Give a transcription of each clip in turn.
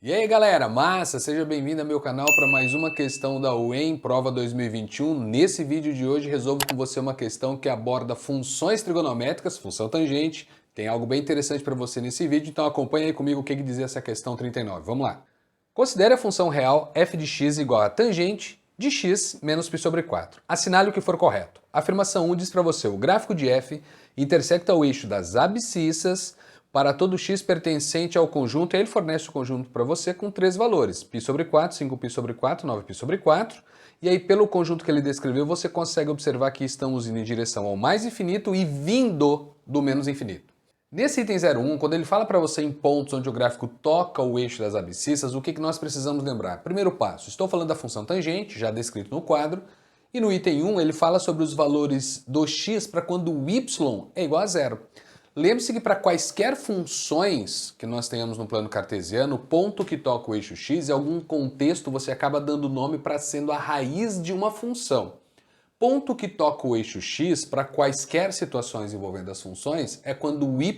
E aí galera, massa! Seja bem-vindo ao meu canal para mais uma questão da UEM Prova 2021. Nesse vídeo de hoje resolvo com você uma questão que aborda funções trigonométricas, função tangente. Tem algo bem interessante para você nesse vídeo, então acompanha aí comigo o que diz essa questão 39. Vamos lá! Considere a função real f de x igual a tangente de x menos π sobre 4. Assinale o que for correto. A afirmação 1 diz para você: o gráfico de f intersecta o eixo das abscissas para todo x pertencente ao conjunto, e ele fornece o conjunto para você com três valores: π sobre 4, 5π sobre 4, 9π sobre 4. E aí, pelo conjunto que ele descreveu, você consegue observar que estamos indo em direção ao mais infinito e vindo do menos infinito. Nesse item 01, quando ele fala para você em pontos onde o gráfico toca o eixo das abscissas, o que nós precisamos lembrar? Primeiro passo, estou falando da função tangente, já descrito no quadro, e no item 1 ele fala sobre os valores do x para quando o y é igual a zero. Lembre-se que para quaisquer funções que nós tenhamos no plano cartesiano, o ponto que toca o eixo x, em algum contexto você acaba dando nome para sendo a raiz de uma função. Ponto que toca o eixo x para quaisquer situações envolvendo as funções é quando o y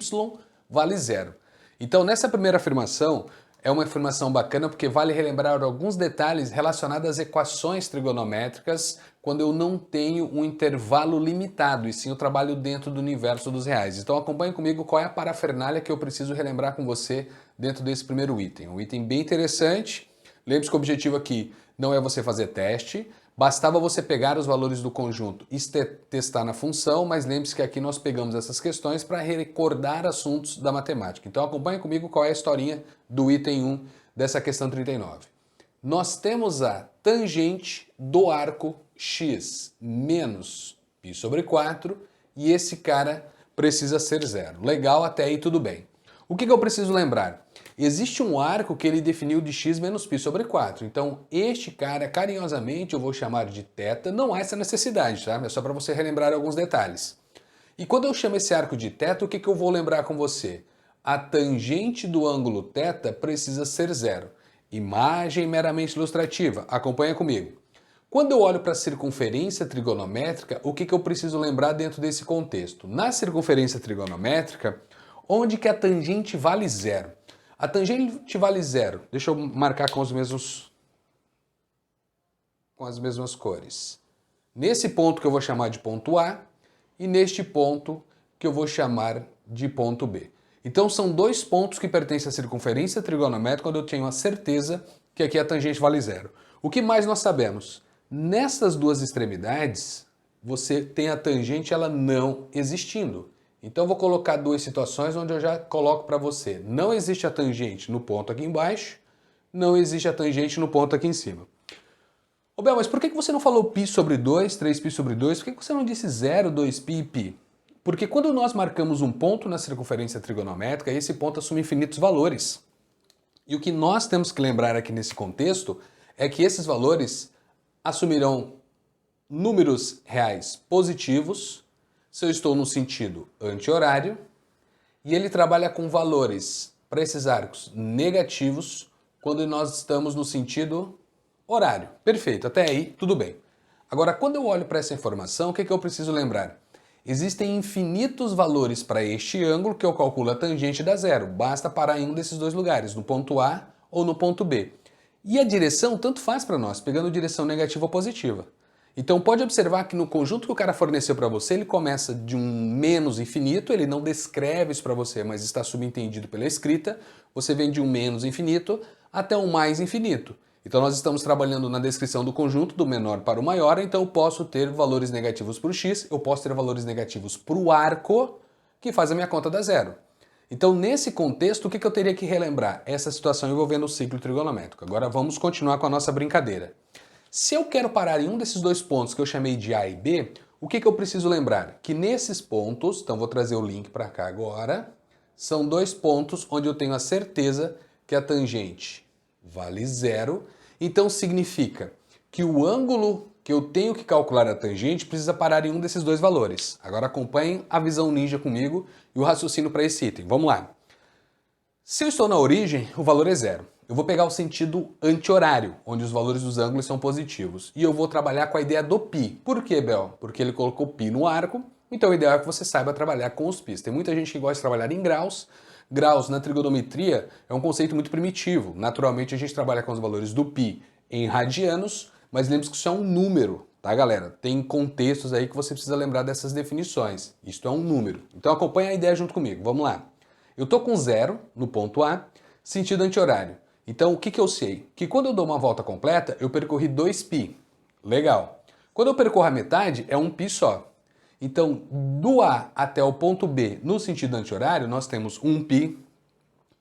vale zero. Então nessa primeira afirmação, é uma afirmação bacana porque vale relembrar alguns detalhes relacionados às equações trigonométricas quando eu não tenho um intervalo limitado, e sim eu trabalho dentro do universo dos reais. Então acompanhe comigo qual é a parafernália que eu preciso relembrar com você dentro desse primeiro item. Um item bem interessante. Lembre-se que o objetivo aqui não é você fazer teste, bastava você pegar os valores do conjunto e testar na função, mas lembre-se que aqui nós pegamos essas questões para recordar assuntos da matemática. Então acompanhe comigo qual é a historinha do item 1 dessa questão 39. Nós temos a tangente do arco x menos π sobre 4 e esse cara precisa ser zero. Legal, até aí tudo bem. O que eu preciso lembrar? Existe um arco que ele definiu de x menos π sobre 4. Então, este cara, carinhosamente, eu vou chamar de θ. Não há essa necessidade, tá? É só para você relembrar alguns detalhes. E quando eu chamo esse arco de θ, o que eu vou lembrar com você? A tangente do ângulo θ precisa ser zero. Imagem meramente ilustrativa. Acompanha comigo. Quando eu olho para a circunferência trigonométrica, o que eu preciso lembrar dentro desse contexto? Na circunferência trigonométrica, onde que a tangente vale zero? A tangente vale zero. Deixa eu marcar com as mesmas cores. Nesse ponto que eu vou chamar de ponto A e neste ponto que eu vou chamar de ponto B. Então são dois pontos que pertencem à circunferência trigonométrica quando eu tenho a certeza que aqui a tangente vale zero. O que mais nós sabemos? Nessas duas extremidades, você tem a tangente ela não existindo. Então eu vou colocar duas situações onde eu já coloco para você. Não existe a tangente no ponto aqui embaixo, não existe a tangente no ponto aqui em cima. Ô Bel, mas por que você não falou π sobre 2, 3π sobre 2? Por que você não disse 0, 2π e π? Porque quando nós marcamos um ponto na circunferência trigonométrica, esse ponto assume infinitos valores. E o que nós temos que lembrar aqui nesse contexto é que esses valores assumirão números reais positivos, se eu estou no sentido anti-horário, e ele trabalha com valores para esses arcos negativos quando nós estamos no sentido horário. Perfeito, até aí tudo bem. Agora, quando eu olho para essa informação, o que eu preciso lembrar? Existem infinitos valores para este ângulo que eu calculo a tangente dá zero. Basta parar em um desses dois lugares, no ponto A ou no ponto B. E a direção tanto faz para nós, pegando direção negativa ou positiva. Então pode observar que no conjunto que o cara forneceu para você, ele começa de um menos infinito, ele não descreve isso para você, mas está subentendido pela escrita. Você vem de um menos infinito até um mais infinito. Então nós estamos trabalhando na descrição do conjunto, do menor para o maior, então eu posso ter valores negativos para o x, eu posso ter valores negativos para o arco, que faz a minha conta dar zero. Então, nesse contexto, o que eu teria que relembrar? Essa situação envolvendo o ciclo trigonométrico. Agora vamos continuar com a nossa brincadeira. Se eu quero parar em um desses dois pontos que eu chamei de A e B, o que eu preciso lembrar? Que nesses pontos, então vou trazer o link para cá agora, são dois pontos onde eu tenho a certeza que a tangente vale zero. Então significa que o ângulo que eu tenho que calcular a tangente precisa parar em um desses dois valores. Agora acompanhem a visão ninja comigo e o raciocínio para esse item. Vamos lá. Se eu estou na origem, o valor é zero. Eu vou pegar o sentido anti-horário, onde os valores dos ângulos são positivos. E eu vou trabalhar com a ideia do π. Por quê, Bel? Porque ele colocou π no arco, então o ideal é que você saiba trabalhar com os πs. Tem muita gente que gosta de trabalhar em graus. Graus na trigonometria é um conceito muito primitivo. Naturalmente a gente trabalha com os valores do π em radianos, mas lembre-se que isso é um número, tá, galera? Tem contextos aí que você precisa lembrar dessas definições. Isto é um número. Então acompanha a ideia junto comigo. Vamos lá. Eu tô com 0 no ponto A, sentido anti-horário. Então o que eu sei? Que quando eu dou uma volta completa, eu percorri 2π. Legal. Quando eu percorro a metade, é um π só. Então, do A até o ponto B, no sentido anti-horário, nós temos 1π.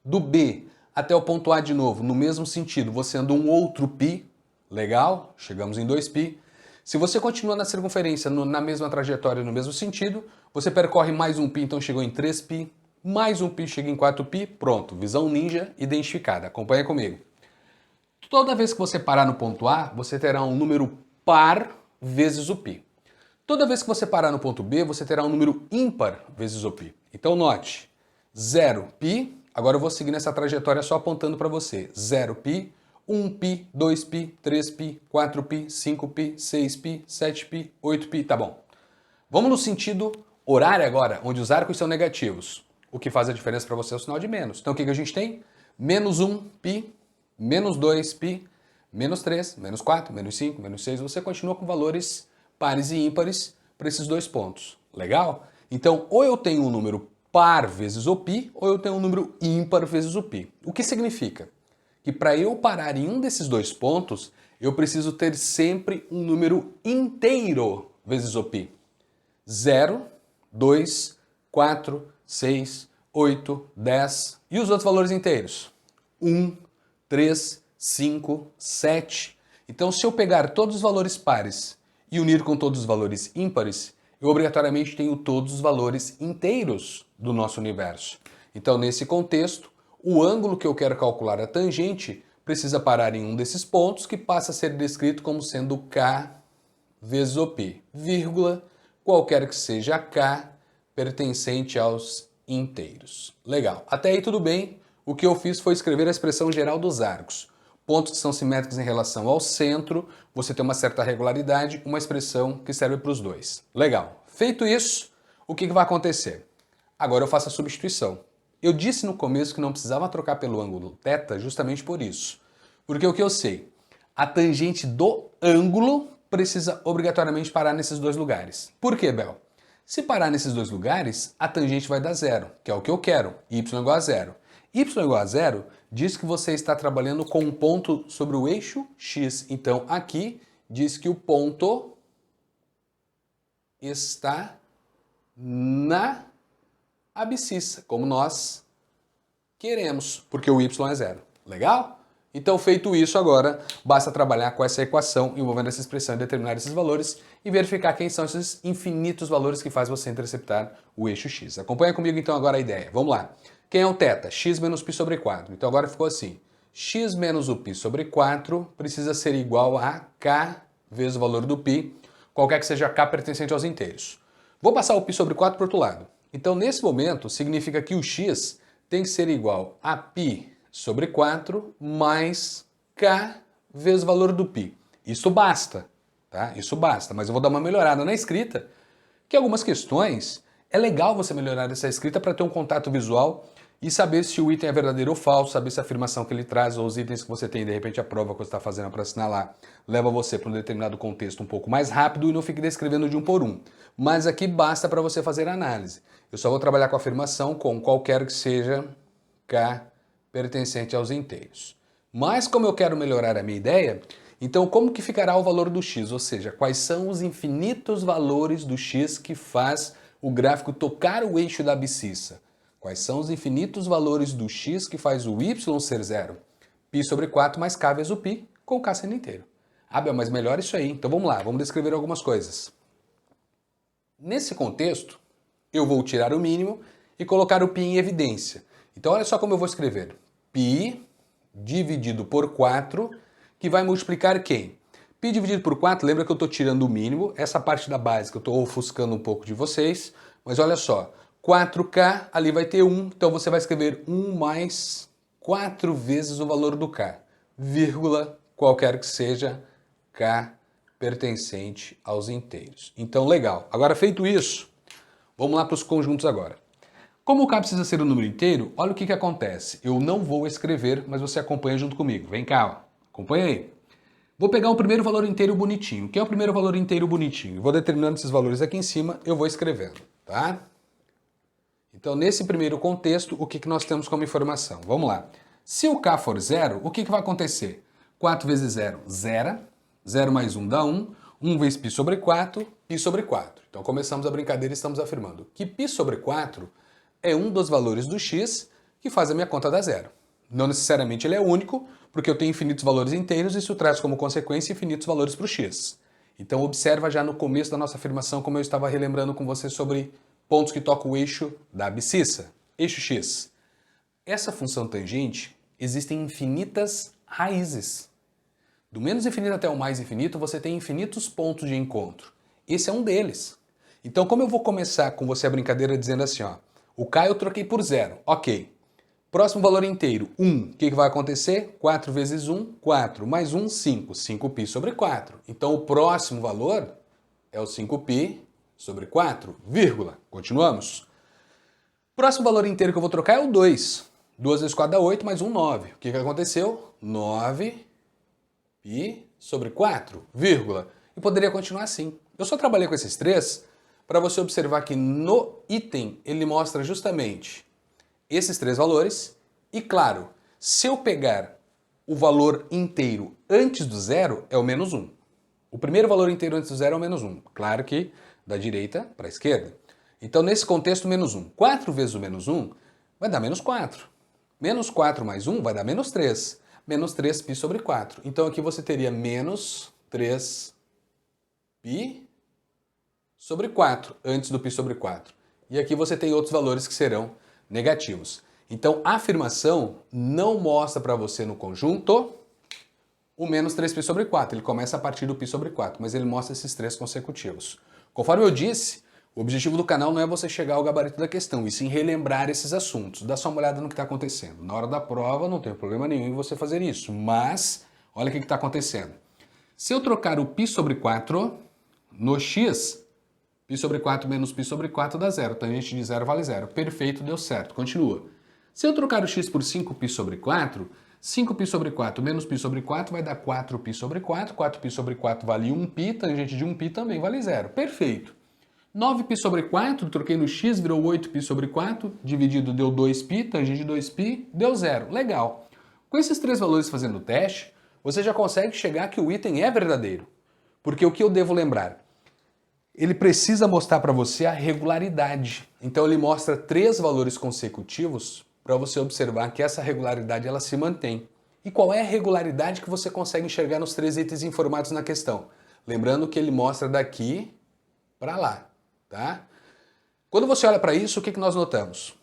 Do B até o ponto A de novo, no mesmo sentido, você anda um outro π. Legal, chegamos em 2π. Se você continua na circunferência, na mesma trajetória, no mesmo sentido, você percorre mais um π, então chegou em 3π. Mais um π chega em 4π, pronto, visão ninja identificada. Acompanha comigo. Toda vez que você parar no ponto A, você terá um número par vezes o π. Toda vez que você parar no ponto B, você terá um número ímpar vezes o π. Então note, 0π, agora eu vou seguir nessa trajetória só apontando para você. 0π, 1π, 2π, 3π, 4π, 5π, 6π, 7π, 8π, tá bom. Vamos no sentido horário agora, onde os arcos são negativos. O que faz a diferença para você é o sinal de menos. Então o que a gente tem? Menos 1π, menos 2π, menos 3, menos 4, menos 5, menos 6. Você continua com valores pares e ímpares para esses dois pontos. Legal? Então ou eu tenho um número par vezes o π, ou eu tenho um número ímpar vezes o π. O que significa? Que para eu parar em um desses dois pontos, eu preciso ter sempre um número inteiro vezes o π. 0, 2, 4, 6, 8, 10 e os outros valores inteiros? 1, 3, 5, 7. Então, se eu pegar todos os valores pares e unir com todos os valores ímpares, eu obrigatoriamente tenho todos os valores inteiros do nosso universo. Então, nesse contexto, o ângulo que eu quero calcular a tangente precisa parar em um desses pontos, que passa a ser descrito como sendo k vezes o π, vírgula, qualquer que seja k pertencente aos inteiros. Legal. Até aí tudo bem. O que eu fiz foi escrever a expressão geral dos arcos. Pontos que são simétricos em relação ao centro, você tem uma certa regularidade, uma expressão que serve para os dois. Legal. Feito isso, o que vai acontecer? Agora eu faço a substituição. Eu disse no começo que não precisava trocar pelo ângulo θ justamente por isso. Porque o que eu sei? A tangente do ângulo precisa obrigatoriamente parar nesses dois lugares. Por quê, Bel? Se parar nesses dois lugares, a tangente vai dar zero, que é o que eu quero, y igual a zero. Y igual a zero diz que você está trabalhando com um ponto sobre o eixo x. Então aqui diz que o ponto está na abscissa, como nós queremos, porque o y é zero. Legal? Então, feito isso agora, basta trabalhar com essa equação envolvendo essa expressão e determinar esses valores e verificar quem são esses infinitos valores que faz você interceptar o eixo x. Acompanha comigo então agora a ideia. Vamos lá. Quem é o θ? X menos π sobre 4. Então agora ficou assim. X menos o π sobre 4 precisa ser igual a k vezes o valor do π, qualquer que seja k pertencente aos inteiros. Vou passar o π sobre 4 para o outro lado. Então, nesse momento, significa que o x tem que ser igual a π sobre 4 mais k vezes o valor do π. Isso basta, tá? Isso basta, mas eu vou dar uma melhorada na escrita, que algumas questões é legal você melhorar essa escrita para ter um contato visual e saber se o item é verdadeiro ou falso, saber se a afirmação que ele traz ou os itens que você tem, de repente a prova que você está fazendo para assinalar, leva você para um determinado contexto um pouco mais rápido e não fique descrevendo de um por um. Mas aqui basta para você fazer a análise. Eu só vou trabalhar com a afirmação com qualquer que seja k pertencente aos inteiros. Mas como eu quero melhorar a minha ideia, então como que ficará o valor do x? Ou seja, quais são os infinitos valores do x que faz o gráfico tocar o eixo da abscissa? Quais são os infinitos valores do x que faz o y ser zero? π sobre 4 mais k vezes o π, com o k sendo inteiro. Ah, Bel, mas melhor isso aí. Então vamos lá, vamos descrever algumas coisas. Nesse contexto, eu vou tirar o mínimo e colocar o π em evidência. Então olha só como eu vou escrever. π dividido por 4, que vai multiplicar quem? π dividido por 4, lembra que eu estou tirando o mínimo, essa parte da base que eu estou ofuscando um pouco de vocês, mas olha só, 4k, ali vai ter 1, então você vai escrever 1 mais 4 vezes o valor do k, vírgula, qualquer que seja k pertencente aos inteiros. Então legal, agora feito isso, vamos lá para os conjuntos agora. Como o k precisa ser um número inteiro, olha o que acontece. Eu não vou escrever, mas você acompanha junto comigo. Vem cá, ó. Acompanha aí. Vou pegar o primeiro valor inteiro bonitinho. O que é o primeiro valor inteiro bonitinho? Vou determinando esses valores aqui em cima, eu vou escrevendo, tá? Então, nesse primeiro contexto, o que nós temos como informação? Vamos lá. Se o k for zero, o que vai acontecer? 4 vezes 0, 0. 0 mais 1 dá 1. 1 vezes π sobre 4, π sobre 4. Então, começamos a brincadeira e estamos afirmando que π sobre 4 é um dos valores do x que faz a minha conta dar zero. Não necessariamente ele é único, porque eu tenho infinitos valores inteiros e isso traz como consequência infinitos valores para o x. Então observa já no começo da nossa afirmação como eu estava relembrando com você sobre pontos que tocam o eixo da abscissa, eixo x. Essa função tangente existem infinitas raízes. Do menos infinito até o mais infinito você tem infinitos pontos de encontro. Esse é um deles. Então como eu vou começar com você a brincadeira dizendo assim, ó, o k eu troquei por 0, ok. Próximo valor inteiro, 1. O que vai acontecer? 4 vezes 1, 4. Mais 1, 5. 5π sobre 4. Então o próximo valor é o 5π sobre 4, vírgula. Continuamos. Próximo valor inteiro que eu vou trocar é o 2. 2 vezes 4 dá 8, mais 1, 9. O que aconteceu? 9π sobre 4, vírgula. E poderia continuar assim. Eu só trabalhei com esses três para você observar que no item ele mostra justamente esses três valores e, claro, se eu pegar o valor inteiro antes do zero, é o menos 1. O primeiro valor inteiro antes do zero é o menos 1. Claro que da direita para a esquerda. Então, nesse contexto, menos 1. 4 vezes o menos 1 vai dar menos 4. Menos 4 mais 1 vai dar menos 3. Menos 3π sobre 4. Então, aqui você teria menos 3π sobre 4, antes do π sobre 4. E aqui você tem outros valores que serão negativos. Então, a afirmação não mostra para você no conjunto o menos 3π sobre 4. Ele começa a partir do π sobre 4, mas ele mostra esses três consecutivos. Conforme eu disse, o objetivo do canal não é você chegar ao gabarito da questão, e sim relembrar esses assuntos. Dá só uma olhada no que está acontecendo. Na hora da prova não tem problema nenhum em você fazer isso, mas olha o que está acontecendo. Se eu trocar o π sobre 4 no x, π sobre 4 menos π sobre 4 dá 0. Tangente de 0 vale 0. Perfeito, deu certo. Continua. Se eu trocar o x por 5π sobre 4, 5π sobre 4 menos π sobre 4 vai dar 4π sobre 4. 4π sobre 4 vale 1π, tangente de 1π também vale 0. Perfeito. 9π sobre 4, troquei no x, virou 8π sobre 4, dividido deu 2π, tangente de 2π, deu 0. Legal. Com esses três valores fazendo o teste, você já consegue chegar que o item é verdadeiro. Porque o que eu devo lembrar? Ele precisa mostrar para você a regularidade. Então ele mostra três valores consecutivos para você observar que essa regularidade ela se mantém. E qual é a regularidade que você consegue enxergar nos três itens informados na questão? Lembrando que ele mostra daqui para lá, tá? Quando você olha para isso, o que nós notamos?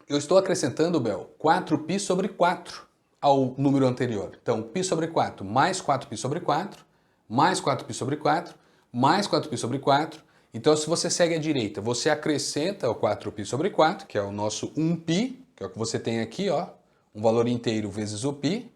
Eu estou acrescentando, Bel, 4π sobre 4 ao número anterior. Então, π sobre 4 mais 4π sobre 4, mais 4π sobre 4, mais 4π sobre 4. Então, se você segue à direita, você acrescenta o 4π sobre 4, que é o nosso 1π, que é o que você tem aqui, ó, um valor inteiro vezes o π.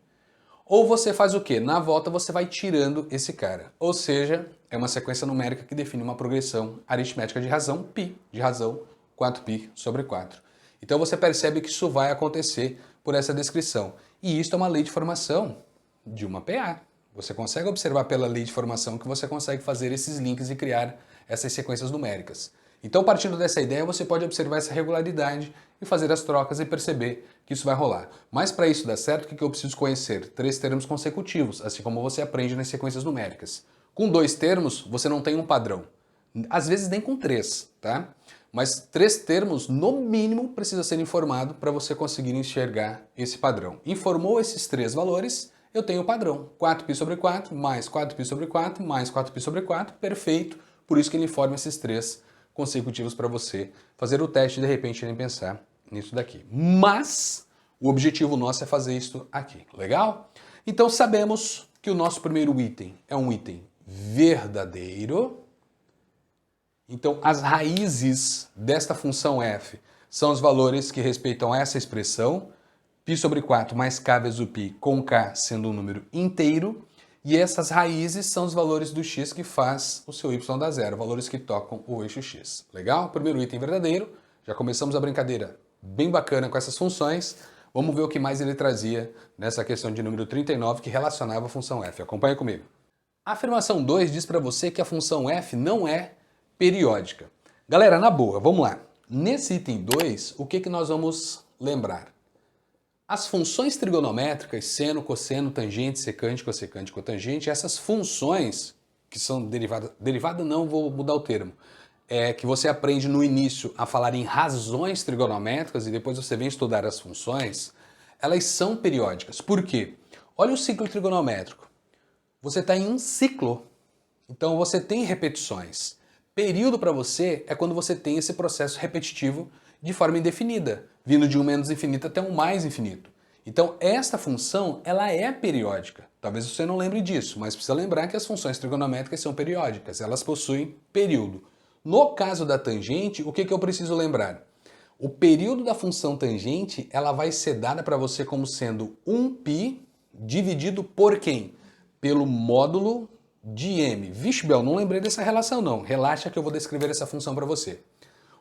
Ou você faz o quê? Na volta você vai tirando esse cara. Ou seja, é uma sequência numérica que define uma progressão aritmética de razão, π, de razão 4π sobre 4. Então você percebe que isso vai acontecer por essa descrição. E isso é uma lei de formação de uma PA. Você consegue observar pela lei de formação que você consegue fazer esses links e criar essas sequências numéricas. Então, partindo dessa ideia, você pode observar essa regularidade e fazer as trocas e perceber que isso vai rolar. Mas para isso dar certo, o que eu preciso conhecer? 3 termos consecutivos, assim como você aprende nas sequências numéricas. Com 2 termos, você não tem um padrão. Às vezes nem com 3, tá? Mas 3 termos, no mínimo, precisa ser informado para você conseguir enxergar esse padrão. Informou esses 3 valores, eu tenho o padrão. 4π sobre 4, mais 4π sobre 4, mais 4π sobre 4, perfeito. Por isso que ele informa esses 3 consecutivos para você fazer o teste e de repente nem pensar nisso daqui. Mas o objetivo nosso é fazer isso aqui, legal? Então sabemos que o nosso primeiro item é um item verdadeiro. Então as raízes desta função f são os valores que respeitam essa expressão, π sobre 4 mais k vezes o π, com k sendo um número inteiro. E essas raízes são os valores do x que faz o seu y dar zero, valores que tocam o eixo x. Legal? Primeiro item verdadeiro, Já começamos a brincadeira bem bacana com essas funções. Vamos ver o que mais ele trazia nessa questão de número 39 que relacionava a função f. Acompanha comigo. A afirmação 2 diz para você que a função f não é periódica. Galera, na boa, vamos lá. Nesse item 2, o que nós vamos lembrar? As funções trigonométricas, seno, cosseno, tangente, secante, cossecante, cotangente, essas funções que são derivada não, vou mudar o termo, que você aprende no início a falar em razões trigonométricas e depois você vem estudar as funções, elas são periódicas. Por quê? Olha o ciclo trigonométrico. Você está em um ciclo, então você tem repetições. Período para você é quando você tem esse processo repetitivo de forma indefinida, vindo de um menos infinito até um mais infinito. Então esta função, ela é periódica. Talvez você não lembre disso, mas precisa lembrar que as funções trigonométricas são periódicas, elas possuem período. No caso da tangente, o que eu preciso lembrar? O período da função tangente, ela vai ser dada para você como sendo 1π dividido por quem? Pelo módulo de m. Vixe, Bel, não lembrei dessa relação não. Relaxa que eu vou descrever essa função para você.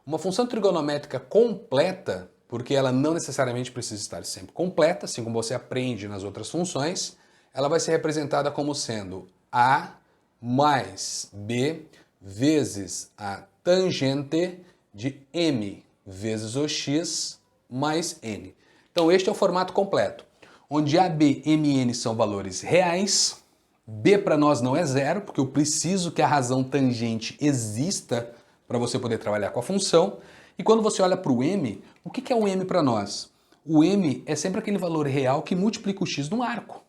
Uma função trigonométrica completa, porque ela não necessariamente precisa estar sempre completa, assim como você aprende nas outras funções, ela vai ser representada como sendo a mais b vezes a tangente de m vezes o x mais n. Então este é o formato completo, onde a, b, m e n são valores reais, b para nós não é zero, porque eu preciso que a razão tangente exista para você poder trabalhar com a função. E quando você olha para o m, o que é o m para nós? O m é sempre aquele valor real que multiplica o x no arco.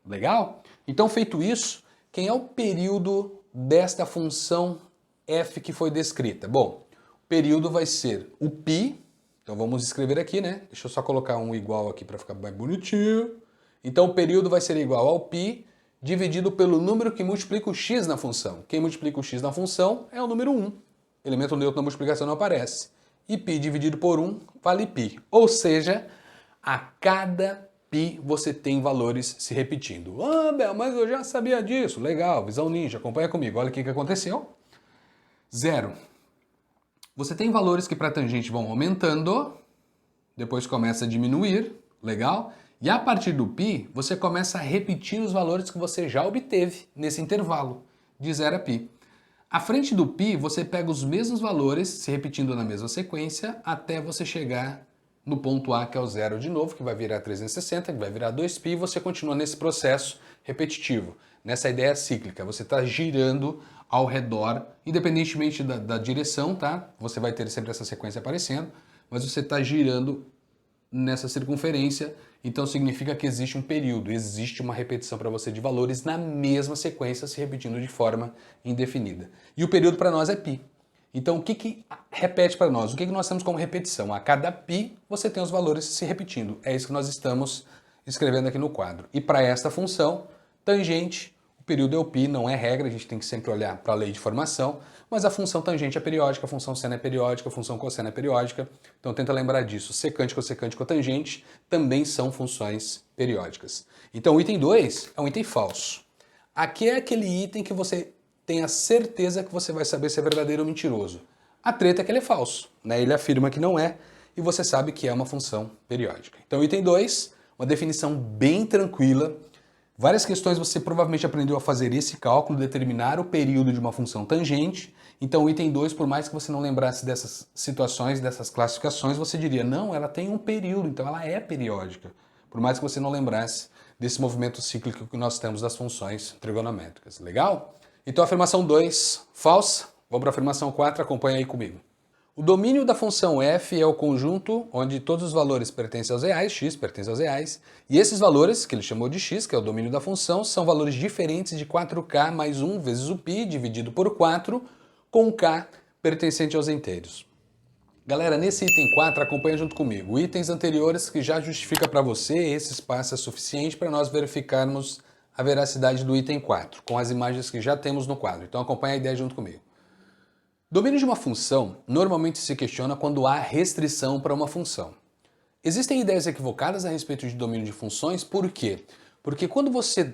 Legal? Então, feito isso, quem é o período desta função f que foi descrita? Bom, o período vai ser o π, então vamos escrever aqui, né? Deixa eu só colocar um igual aqui para ficar mais bonitinho. Então, o período vai ser igual ao π dividido pelo número que multiplica o x na função. Quem multiplica o x na função é o número 1. Elemento neutro na multiplicação não aparece. E π dividido por 1 vale π. Ou seja, a cada π você tem valores se repetindo. Ah, Bel, mas eu já sabia disso. Legal, visão ninja, acompanha comigo. Olha o que aconteceu. 0. Você tem valores que para tangente vão aumentando, depois começa a diminuir, legal? E a partir do π, você começa a repetir os valores que você já obteve nesse intervalo, de 0 a π. À frente do π, você pega os mesmos valores, se repetindo na mesma sequência, até você chegar no ponto A, que é o 0 de novo, que vai virar 360, que vai virar 2π, e você continua nesse processo repetitivo, nessa ideia cíclica. Você está girando ao redor, independentemente da direção, tá? Você vai ter sempre essa sequência aparecendo, mas você está girando nessa circunferência, então significa que existe um período, existe uma repetição para você de valores na mesma sequência, se repetindo de forma indefinida. E o período para nós é π. Então o que repete para nós? O que nós temos como repetição? A cada π você tem os valores se repetindo. É isso que nós estamos escrevendo aqui no quadro. E para esta função, tangente, o período é o π, não é regra, a gente tem que sempre olhar para a lei de formação, mas a função tangente é periódica, a função seno é periódica, a função cosseno é periódica, então tenta lembrar disso. Secante, cossecante, cotangente também são funções periódicas. Então o item 2 é um item falso. Aqui é aquele item que você tem a certeza que você vai saber se é verdadeiro ou mentiroso. A treta é que ele é falso, né? Ele afirma que não é, e você sabe que é uma função periódica. Então item 2, uma definição bem tranquila. Várias questões você provavelmente aprendeu a fazer esse cálculo, determinar o período de uma função tangente. Então o item 2, por mais que você não lembrasse dessas situações, dessas classificações, você diria, não, ela tem um período, então ela é periódica. Por mais que você não lembrasse desse movimento cíclico que nós temos das funções trigonométricas. Legal? Então a afirmação 2, falsa. Vamos para a afirmação 4, acompanha aí comigo. O domínio da função f é o conjunto onde todos os valores pertencem aos reais, x pertence aos reais, e esses valores, que ele chamou de x, que é o domínio da função, são valores diferentes de 4k mais 1 vezes o π dividido por 4, com k pertencente aos inteiros. Galera, nesse item 4, acompanha junto comigo. Itens anteriores que já justifica para você, esse espaço é suficiente para nós verificarmos a veracidade do item 4, com as imagens que já temos no quadro. Então acompanha a ideia junto comigo. Domínio de uma função normalmente se questiona quando há restrição para uma função. Existem ideias equivocadas a respeito de domínio de funções, por quê? Porque quando você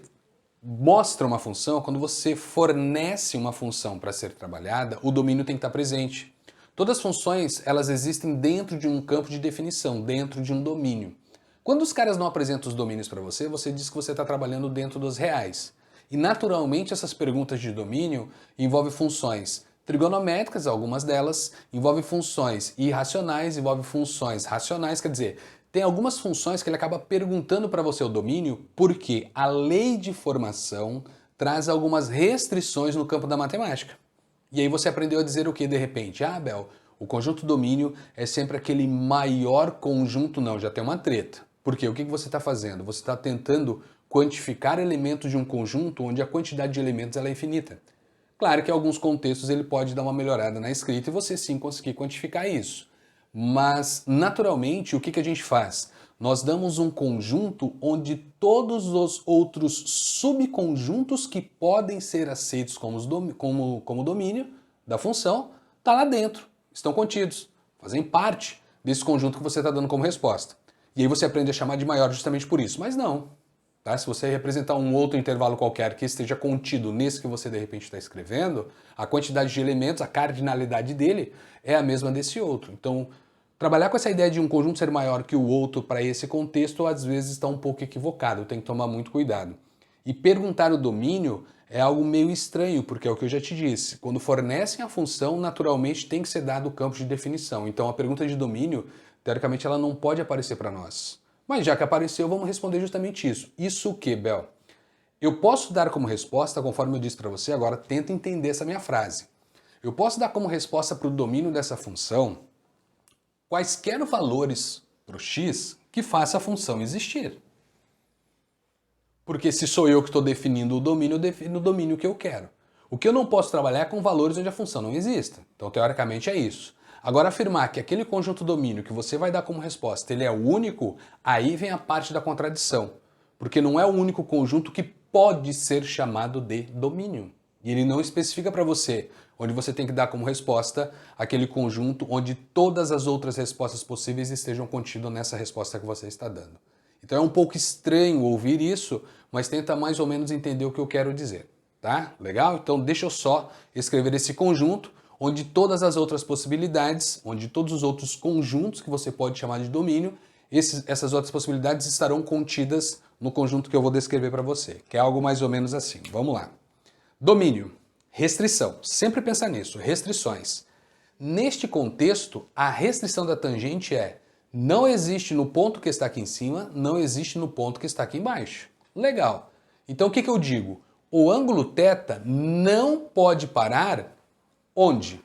mostra uma função, quando você fornece uma função para ser trabalhada, o domínio tem que estar presente. Todas as funções, elas existem dentro de um campo de definição, dentro de um domínio. Quando os caras não apresentam os domínios para você, você diz que você está trabalhando dentro dos reais. E naturalmente essas perguntas de domínio envolvem funções trigonométricas, algumas delas, envolvem funções irracionais, envolvem funções racionais, quer dizer, tem algumas funções que ele acaba perguntando para você o domínio porque a lei de formação traz algumas restrições no campo da matemática. E aí você aprendeu a dizer o que de repente? Ah, Bel, o conjunto domínio é sempre aquele maior conjunto, não, já tem uma treta. Porque o que você está fazendo? Você está tentando quantificar elementos de um conjunto onde a quantidade de elementos ela é infinita. Claro que em alguns contextos ele pode dar uma melhorada na escrita e você sim conseguir quantificar isso. Mas, naturalmente, o que a gente faz? Nós damos um conjunto onde todos os outros subconjuntos que podem ser aceitos como domínio da função está lá dentro, estão contidos, fazem parte desse conjunto que você está dando como resposta. E aí você aprende a chamar de maior justamente por isso, mas não. Tá? Se você representar um outro intervalo qualquer que esteja contido nesse que você de repente está escrevendo, a quantidade de elementos, a cardinalidade dele é a mesma desse outro. Então, trabalhar com essa ideia de um conjunto ser maior que o outro para esse contexto, às vezes está um pouco equivocado, tem que tomar muito cuidado. E perguntar o domínio é algo meio estranho, porque é o que eu já te disse. Quando fornecem a função, naturalmente tem que ser dado o campo de definição. Então a pergunta de domínio, teoricamente, ela não pode aparecer para nós. Mas já que apareceu, vamos responder justamente isso. Isso o que, Bel? Eu posso dar como resposta, conforme eu disse para você, agora tenta entender essa minha frase. Eu posso dar como resposta para o domínio dessa função quaisquer valores para o x que faça a função existir. Porque se sou eu que estou definindo o domínio, eu defino o domínio que eu quero. O que eu não posso trabalhar é com valores onde a função não exista. Então, teoricamente, é isso. Agora, afirmar que aquele conjunto domínio que você vai dar como resposta, ele é o único, aí vem a parte da contradição. Porque não é o único conjunto que pode ser chamado de domínio. E ele não especifica para você, onde você tem que dar como resposta aquele conjunto onde todas as outras respostas possíveis estejam contidas nessa resposta que você está dando. Então é um pouco estranho ouvir isso, mas tenta mais ou menos entender o que eu quero dizer, tá? Legal? Então deixa eu só escrever esse conjunto, onde todas as outras possibilidades, onde todos os outros conjuntos que você pode chamar de domínio, essas outras possibilidades estarão contidas no conjunto que eu vou descrever para você, que é algo mais ou menos assim. Vamos lá. Domínio, restrição. Sempre pensar nisso, restrições. Neste contexto, a restrição da tangente é não existe no ponto que está aqui em cima, não existe no ponto que está aqui embaixo. Legal. Então o que eu digo? O ângulo θ não pode parar onde?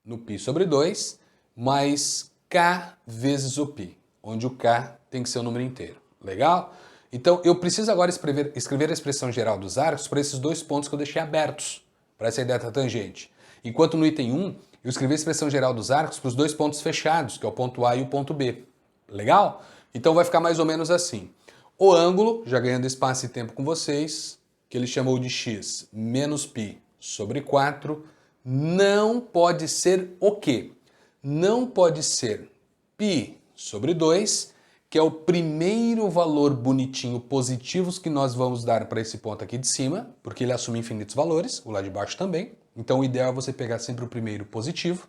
No π sobre 2 mais k vezes o π, onde o k tem que ser o número inteiro. Legal? Então eu preciso agora escrever a expressão geral dos arcos para esses dois pontos que eu deixei abertos, para essa ideia da tangente. Enquanto no item 1, eu escrevi a expressão geral dos arcos para os dois pontos fechados, que é o ponto A e o ponto B. Legal? Então vai ficar mais ou menos assim. O ângulo, já ganhando espaço e tempo com vocês, que ele chamou de x menos π sobre 4, não pode ser o quê? Não pode ser π sobre 2, que é o primeiro valor bonitinho positivos que nós vamos dar para esse ponto aqui de cima, porque ele assume infinitos valores, o lá de baixo também. Então o ideal é você pegar sempre o primeiro positivo.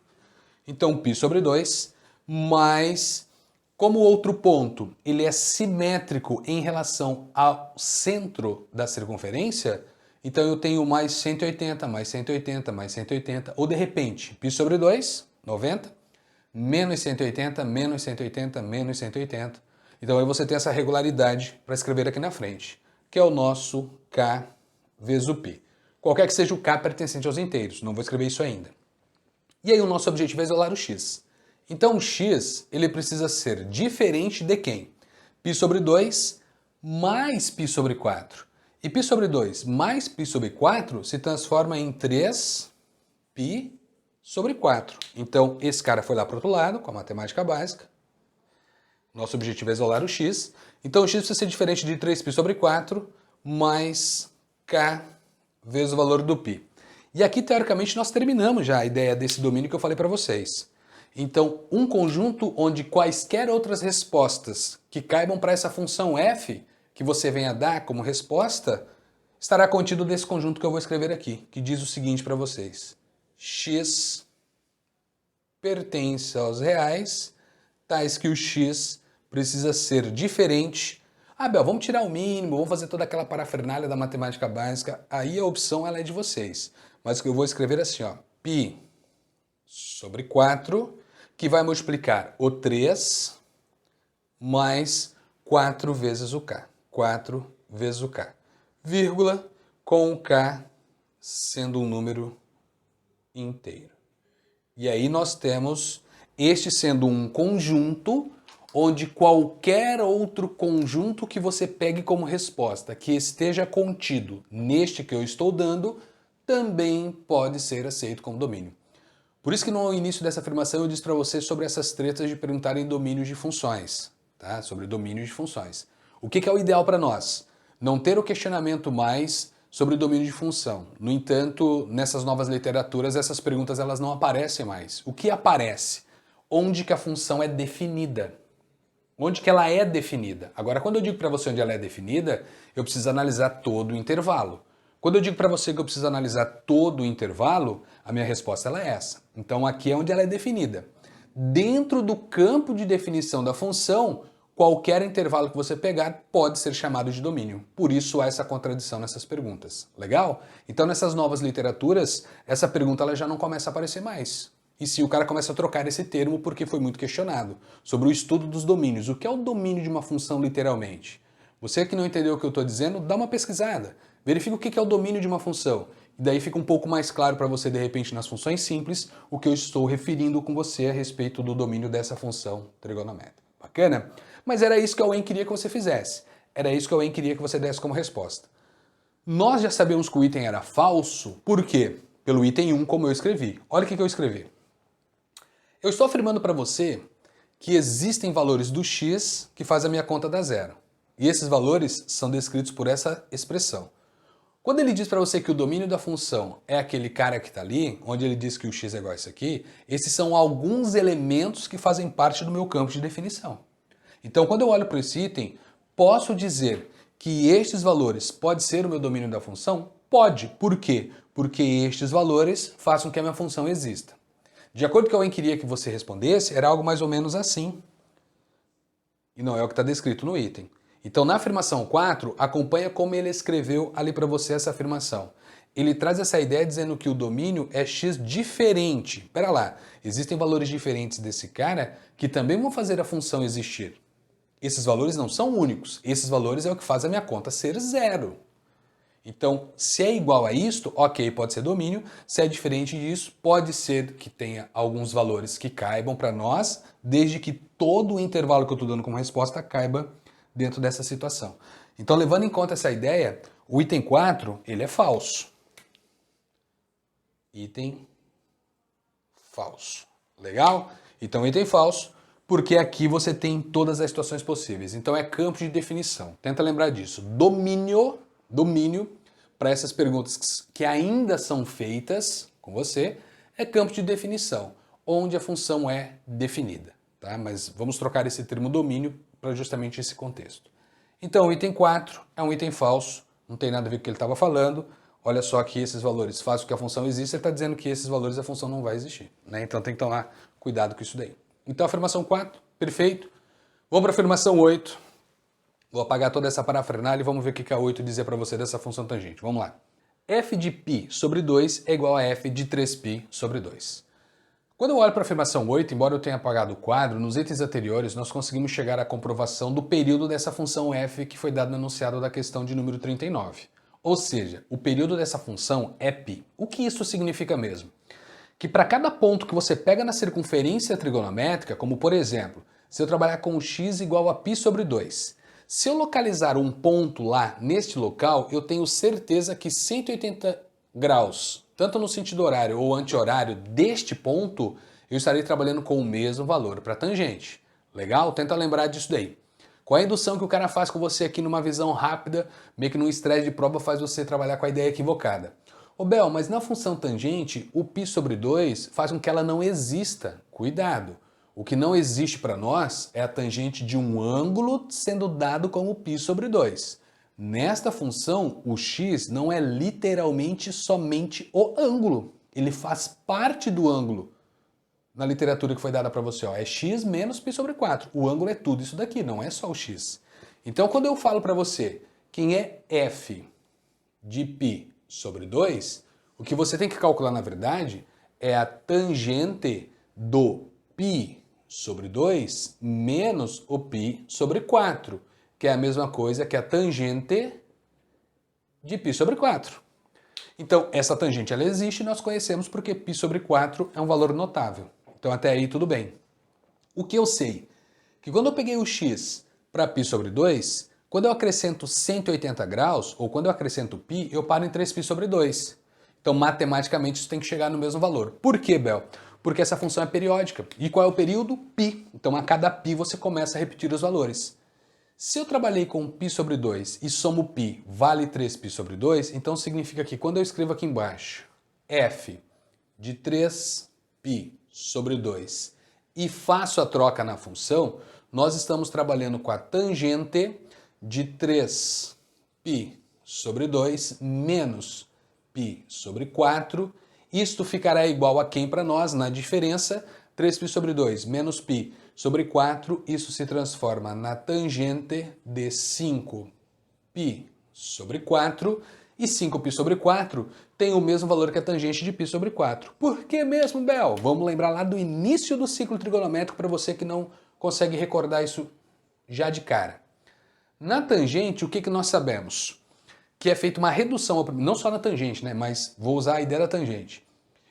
Então π sobre 2, mais, como o outro ponto ele é simétrico em relação ao centro da circunferência, então eu tenho mais 180, mais 180, mais 180, ou de repente, π sobre 2, 90, menos 180, menos 180, menos 180. Então aí você tem essa regularidade para escrever aqui na frente, que é o nosso k vezes o π. Qualquer que seja o k pertencente aos inteiros, não vou escrever isso ainda. E aí o nosso objetivo é isolar o x. Então o x ele precisa ser diferente de quem? π sobre 2 mais π sobre 4. E π sobre 2 mais π sobre 4 se transforma em 3π sobre 4. Então esse cara foi lá para o outro lado, com a matemática básica. Nosso objetivo é isolar o x. Então o x precisa ser diferente de 3π sobre 4 mais k vezes o valor do π. E aqui, teoricamente, nós terminamos já a ideia desse domínio que eu falei para vocês. Então, um conjunto onde quaisquer outras respostas que caibam para essa função f, que você venha dar como resposta, estará contido nesse conjunto que eu vou escrever aqui, que diz o seguinte para vocês. X pertence aos reais, tais que o x precisa ser diferente. Ah, Bel, vamos tirar o mínimo, vamos fazer toda aquela parafernália da matemática básica. Aí a opção ela é de vocês. Mas o que eu vou escrever assim, ó, π sobre 4, que vai multiplicar o 3 mais 4 vezes o k. 4 vezes o k. Vírgula, com o k sendo um número inteiro. E aí nós temos este sendo um conjunto onde qualquer outro conjunto que você pegue como resposta que esteja contido neste que eu estou dando também pode ser aceito como domínio. Por isso que no início dessa afirmação eu disse para você sobre essas tretas de perguntarem domínios de funções, tá? Sobre domínios de funções. O que é o ideal para nós? Não ter o questionamento mais sobre o domínio de função. No entanto, nessas novas literaturas, essas perguntas elas não aparecem mais. O que aparece? Onde que a função é definida? Onde que ela é definida? Agora, quando eu digo para você onde ela é definida, eu preciso analisar todo o intervalo. Quando eu digo para você que eu preciso analisar todo o intervalo, a minha resposta ela é essa. Então, aqui é onde ela é definida. Dentro do campo de definição da função, qualquer intervalo que você pegar pode ser chamado de domínio. Por isso há essa contradição nessas perguntas. Legal? Então, nessas novas literaturas, essa pergunta ela já não começa a aparecer mais. E sim, o cara começa a trocar esse termo porque foi muito questionado sobre o estudo dos domínios. O que é o domínio de uma função literalmente? Você que não entendeu o que eu estou dizendo, dá uma pesquisada. Verifica o que é o domínio de uma função. E daí fica um pouco mais claro para você, de repente, nas funções simples, o que eu estou referindo com você a respeito do domínio dessa função trigonométrica. Bacana? Mas era isso que a UEM queria que você fizesse. Era isso que a UEM queria que você desse como resposta. Nós já sabemos que o item era falso, por quê? Pelo item 1, como eu escrevi. Olha o que eu escrevi. Eu estou afirmando para você que existem valores do x que fazem a minha conta dar zero. E esses valores são descritos por essa expressão. Quando ele diz para você que o domínio da função é aquele cara que está ali, onde ele diz que o x é igual a isso aqui, esses são alguns elementos que fazem parte do meu campo de definição. Então, quando eu olho para esse item, posso dizer que estes valores podem ser o meu domínio da função? Pode. Por quê? Porque estes valores fazem com que a minha função exista. De acordo com o que alguém queria que você respondesse, era algo mais ou menos assim. E não é o que está descrito no item. Então, na afirmação 4, acompanha como ele escreveu ali para você essa afirmação. Ele traz essa ideia dizendo que o domínio é x diferente. Pera lá, existem valores diferentes desse cara que também vão fazer a função existir. Esses valores não são únicos. Esses valores é o que faz a minha conta ser zero. Então, se é igual a isto, ok, pode ser domínio. Se é diferente disso, pode ser que tenha alguns valores que caibam para nós, desde que todo o intervalo que eu estou dando como resposta caiba dentro dessa situação. Então, levando em conta essa ideia, o item 4, ele é falso. Item falso. Legal? Então, item falso, porque aqui você tem todas as situações possíveis. Então, é campo de definição. Tenta lembrar disso. Domínio, para essas perguntas que ainda são feitas com você, é campo de definição, onde a função é definida. Tá? Mas vamos trocar esse termo domínio para justamente esse contexto. Então, o item 4 é um item falso, não tem nada a ver com o que ele estava falando. Olha só que esses valores fazem com que a função exista, ele está dizendo que esses valores a função não vai existir. Né? Então tem que tomar cuidado com isso daí. Então, afirmação 4, perfeito. Vamos para a afirmação 8. Vou apagar toda essa parafernália e vamos ver o que a 8 dizer para você dessa função tangente. Vamos lá. f de π sobre 2 é igual a f de 3π sobre 2. Quando eu olho para a afirmação 8, embora eu tenha apagado o quadro, nos itens anteriores nós conseguimos chegar à comprovação do período dessa função f que foi dado no enunciado da questão de número 39. Ou seja, o período dessa função é π. O que isso significa mesmo? Que para cada ponto que você pega na circunferência trigonométrica, como por exemplo, se eu trabalhar com x igual a π sobre 2, se eu localizar um ponto lá neste local, eu tenho certeza que 180 graus, tanto no sentido horário ou anti-horário deste ponto, eu estarei trabalhando com o mesmo valor para tangente. Legal? Tenta lembrar disso daí. Qual é a indução que o cara faz com você aqui numa visão rápida, meio que num estresse de prova, faz você trabalhar com a ideia equivocada? Ô Bel, mas na função tangente, o π sobre 2 faz com que ela não exista. Cuidado! O que não existe para nós é a tangente de um ângulo sendo dado como π sobre 2. Nesta função, o x não é literalmente somente o ângulo. Ele faz parte do ângulo. na literatura que foi dada para você, ó, é x menos π sobre 4. O ângulo é tudo isso daqui, não é só o x. Então, quando eu falo para você quem é f de π sobre 2, o que você tem que calcular, na verdade, é a tangente do π sobre 2 menos o π sobre 4, que é a mesma coisa que a tangente de π sobre 4. Então, essa tangente ela existe e nós conhecemos porque π sobre 4 é um valor notável. Então, até aí tudo bem. O que eu sei? Que quando eu peguei o x para π sobre 2, quando eu acrescento 180 graus, ou quando eu acrescento π, eu paro em 3π sobre 2. Então, matematicamente, isso tem que chegar no mesmo valor. Por quê, Bel? Porque essa função é periódica. E qual é o período? Π. Então, a cada π você começa a repetir os valores. Se eu trabalhei com π sobre 2 e somo π vale 3π sobre 2, então significa que quando eu escrevo aqui embaixo f de 3π sobre 2 e faço a troca na função, nós estamos trabalhando com a tangente de 3π sobre 2 menos π sobre 4. Isto ficará igual a quem para nós? Na diferença, 3π sobre 2 menos π sobre 4, isso se transforma na tangente de 5π sobre 4, e 5π sobre 4 tem o mesmo valor que a tangente de π sobre 4. Por que mesmo, Bel? Vamos lembrar lá do início do ciclo trigonométrico para você que não consegue recordar isso já de cara. Na tangente, o que nós sabemos? Que é feita uma redução, não só na tangente, né? Mas vou usar a ideia da tangente.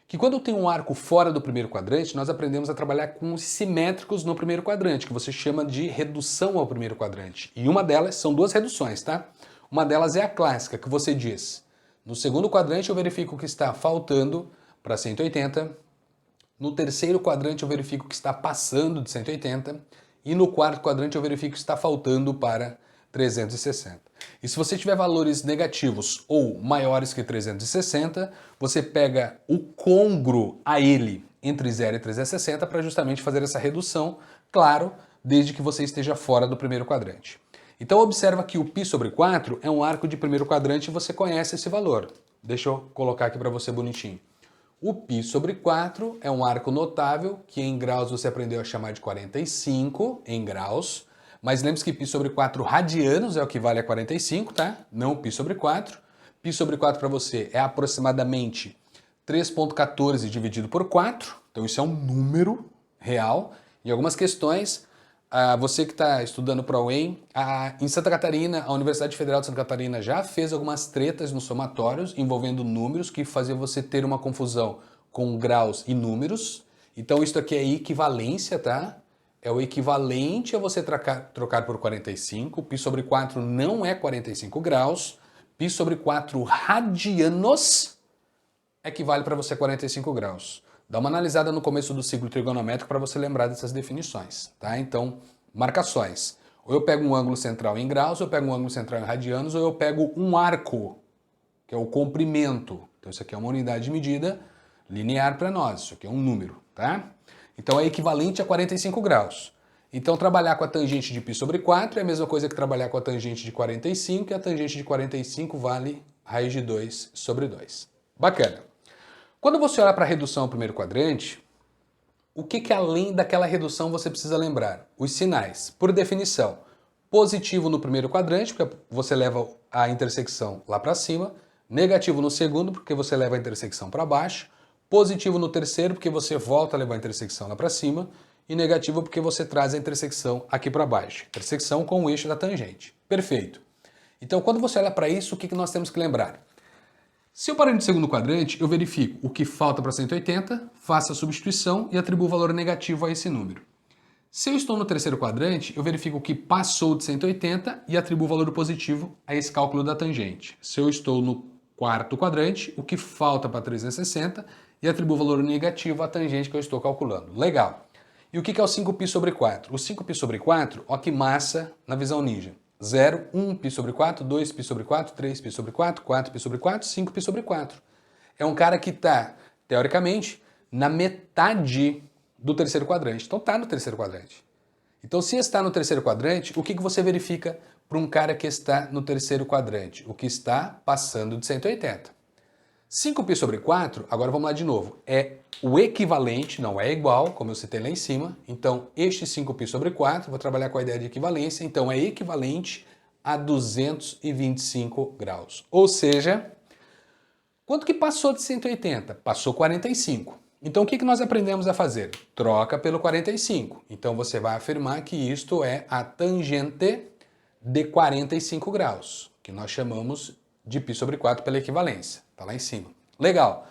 Que quando eu tenho um arco fora do primeiro quadrante, nós aprendemos a trabalhar com os simétricos no primeiro quadrante, que você chama de redução ao primeiro quadrante. E uma delas, são duas reduções, tá? Uma delas é a clássica, que você diz, no segundo quadrante eu verifico que está faltando para 180, no terceiro quadrante eu verifico que está passando de 180, e no quarto quadrante eu verifico que está faltando para 360. E se você tiver valores negativos ou maiores que 360, você pega o côngruo a ele entre 0 e 360 para justamente fazer essa redução, claro, desde que você esteja fora do primeiro quadrante. Então observa que o π sobre 4 é um arco de primeiro quadrante e você conhece esse valor. Deixa eu colocar aqui para você bonitinho. O π sobre 4 é um arco notável que em graus você aprendeu a chamar de 45 em graus. Mas lembre-se que π sobre 4 radianos é o que vale a 45, tá? Não π sobre 4. Π sobre 4 para você é aproximadamente 3,14 dividido por 4. Então isso é um número real. Em algumas questões, você que está estudando para o UEM, em Santa Catarina, a Universidade Federal de Santa Catarina já fez algumas tretas nos somatórios envolvendo números que faziam você ter uma confusão com graus e números. Então isso aqui é equivalência, tá? É o equivalente a você trocar por 45. Π sobre 4 não é 45 graus. Π sobre 4 radianos equivale para você 45 graus. Dá uma analisada no começo do ciclo trigonométrico para você lembrar dessas definições, tá? Então, marcações. Ou eu pego um ângulo central em graus, ou eu pego um ângulo central em radianos, ou eu pego um arco, que é o comprimento. Então isso aqui é uma unidade de medida linear para nós. Isso aqui é um número, tá? Então é equivalente a 45 graus. Então trabalhar com a tangente de π sobre 4 é a mesma coisa que trabalhar com a tangente de 45, e a tangente de 45 vale raiz de 2 sobre 2. Bacana. Quando você olhar para a redução ao primeiro quadrante, o que além daquela redução você precisa lembrar? Os sinais. Por definição, positivo no primeiro quadrante, porque você leva a intersecção lá para cima, negativo no segundo, porque você leva a intersecção para baixo, positivo no terceiro, porque você volta a levar a intersecção lá para cima, e negativo porque você traz a intersecção aqui para baixo. Intersecção com o eixo da tangente. Perfeito. Então, quando você olha para isso, o que nós temos que lembrar? Se eu parar no segundo quadrante, eu verifico o que falta para 180, faço a substituição e atribuo o valor negativo a esse número. Se eu estou no terceiro quadrante, eu verifico o que passou de 180 e atribuo o valor positivo a esse cálculo da tangente. Se eu estou no quarto quadrante, o que falta para 360 e atribuo o valor negativo à tangente que eu estou calculando. Legal. E o que é o 5π sobre 4? O 5π sobre 4, ó que massa na visão ninja. 0, 1π sobre 4, 2π sobre 4, 3π sobre 4, 4π sobre 4, 5π sobre 4. É um cara que está, teoricamente, na metade do terceiro quadrante. Então está no terceiro quadrante. Então se está no terceiro quadrante, o que você verifica para um cara que está no terceiro quadrante? O que está passando de 180. 5π sobre 4, agora vamos lá de novo, é o equivalente, não é igual, como eu citei lá em cima. Então, este 5π sobre 4, vou trabalhar com a ideia de equivalência, então é equivalente a 225 graus. Ou seja, quanto que passou de 180? Passou 45. Então, o que nós aprendemos a fazer? Troca pelo 45. Então, você vai afirmar que isto é a tangente de 45 graus, que nós chamamos de π sobre 4 pela equivalência. Está lá em cima. Legal.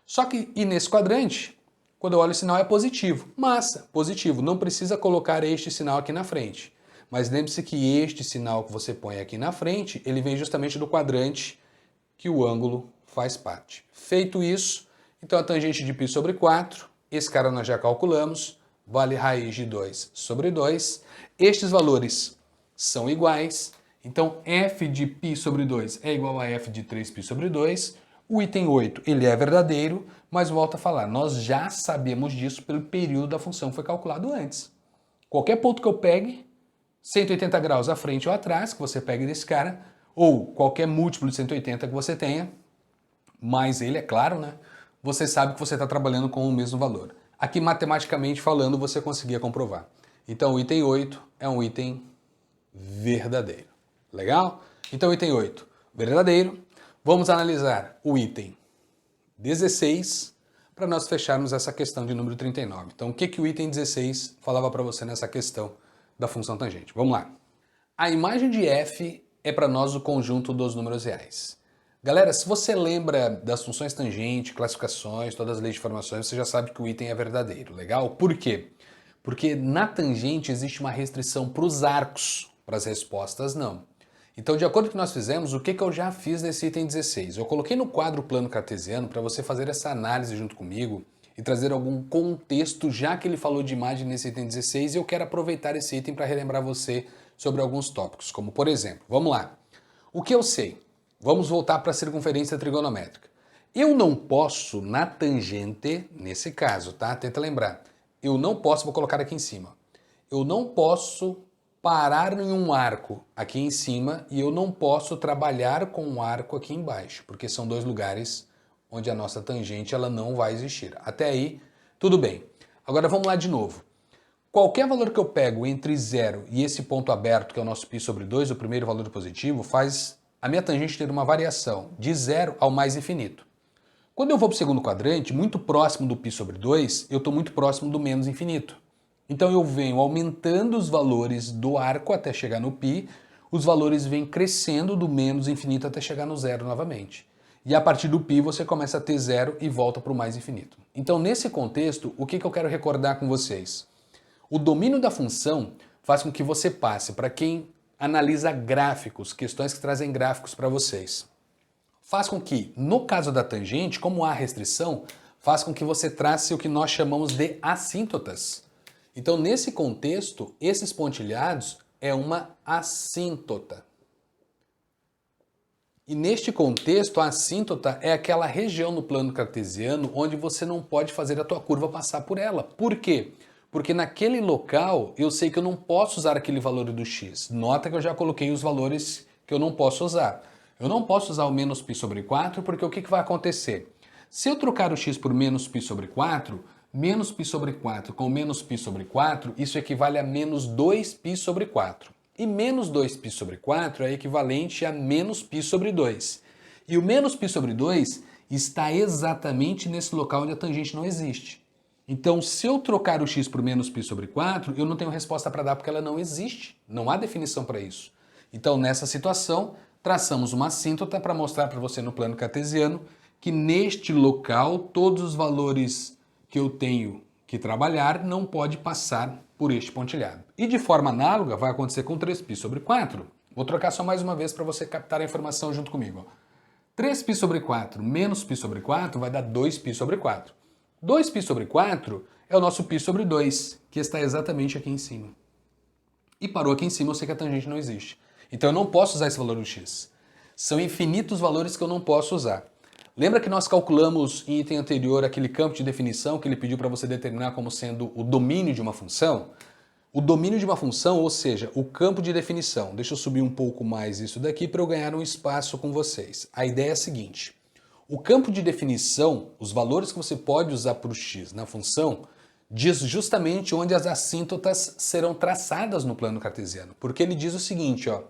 Só que, e nesse quadrante, quando eu olho o sinal é positivo. Massa, positivo. Não precisa colocar este sinal aqui na frente. Mas lembre-se que este sinal que você põe aqui na frente, ele vem justamente do quadrante que o ângulo faz parte. Feito isso, então a tangente de π sobre 4, esse cara nós já calculamos, vale raiz de 2 sobre 2. Estes valores são iguais, então f de π sobre 2 é igual a f de 3π sobre 2. O item 8 ele é verdadeiro, mas volto a falar, nós já sabemos disso pelo período da função que foi calculado antes. Qualquer ponto que eu pegue, 180 graus à frente ou atrás, que você pegue desse cara, ou qualquer múltiplo de 180 que você tenha, mais ele, é claro, né? Você sabe que você está trabalhando com o mesmo valor. Aqui, matematicamente falando, você conseguia comprovar. Então, o item 8 é um item verdadeiro. Legal? Então, o item 8, verdadeiro. Vamos analisar o item 16 para nós fecharmos essa questão de número 39. Então, o que o item 16 falava para você nessa questão da função tangente? Vamos lá. A imagem de f é para nós o conjunto dos números reais. Galera, se você lembra das funções tangente, classificações, todas as leis de formações, você já sabe que o item é verdadeiro, legal? Por quê? Porque na tangente existe uma restrição para os arcos, para as respostas não. Então, de acordo com o que nós fizemos, o que eu já fiz nesse item 16? Eu coloquei no quadro plano cartesiano para você fazer essa análise junto comigo e trazer algum contexto, já que ele falou de imagem nesse item 16, e eu quero aproveitar esse item para relembrar você sobre alguns tópicos, como por exemplo, vamos lá. O que eu sei? Vamos voltar para a circunferência trigonométrica. Eu não posso, na tangente, nesse caso, tá? Tenta lembrar. Eu não posso, vou colocar aqui em cima. Eu não posso parar em um arco aqui em cima e eu não posso trabalhar com um arco aqui embaixo, porque são dois lugares onde a nossa tangente ela não vai existir. Até aí, tudo bem. Agora vamos lá de novo. Qualquer valor que eu pego entre 0 e esse ponto aberto, que é o nosso π sobre 2, o primeiro valor positivo, faz a minha tangente ter uma variação de 0 ao mais infinito. Quando eu vou para o segundo quadrante, muito próximo do π sobre 2, eu estou muito próximo do menos infinito. Então eu venho aumentando os valores do arco até chegar no π, os valores vêm crescendo do menos infinito até chegar no zero novamente. E a partir do π você começa a ter zero e volta para o mais infinito. Então nesse contexto, o que eu quero recordar com vocês? O domínio da função faz com que você passe para quem analisa gráficos, questões que trazem gráficos para vocês. Faz com que, no caso da tangente, como há restrição, faz com que você trace o que nós chamamos de assíntotas. Então, nesse contexto, esses pontilhados é uma assíntota. E neste contexto, a assíntota é aquela região no plano cartesiano onde você não pode fazer a tua curva passar por ela. Por quê? Porque naquele local eu sei que eu não posso usar aquele valor do x. Nota que eu já coloquei os valores que eu não posso usar. Eu não posso usar o menos π sobre 4 porque o que vai acontecer? Se eu trocar o x por menos π sobre 4, menos π sobre 4 com menos π sobre 4, isso equivale a menos 2π sobre 4. E menos 2π sobre 4 é equivalente a menos π sobre 2. E o menos π sobre 2 está exatamente nesse local onde a tangente não existe. Então, se eu trocar o x por menos π sobre 4, eu não tenho resposta para dar porque ela não existe. Não há definição para isso. Então, nessa situação, traçamos uma assíntota para mostrar para você no plano cartesiano que neste local todos os valores que eu tenho que trabalhar não pode passar por este pontilhado. E de forma análoga vai acontecer com 3π sobre 4. Vou trocar só mais uma vez para você captar a informação junto comigo. 3π sobre 4 menos π sobre 4 vai dar 2π sobre 4. 2π sobre 4 é o nosso π sobre 2, que está exatamente aqui em cima. E parou aqui em cima, eu sei que a tangente não existe. Então eu não posso usar esse valor do x. São infinitos valores que eu não posso usar. Lembra que nós calculamos em item anterior aquele campo de definição que ele pediu para você determinar como sendo o domínio de uma função? O domínio de uma função, ou seja, o campo de definição. Deixa eu subir um pouco mais isso daqui para eu ganhar um espaço com vocês. A ideia é a seguinte. O campo de definição, os valores que você pode usar para o x na função, diz justamente onde as assíntotas serão traçadas no plano cartesiano. Porque ele diz o seguinte, ó,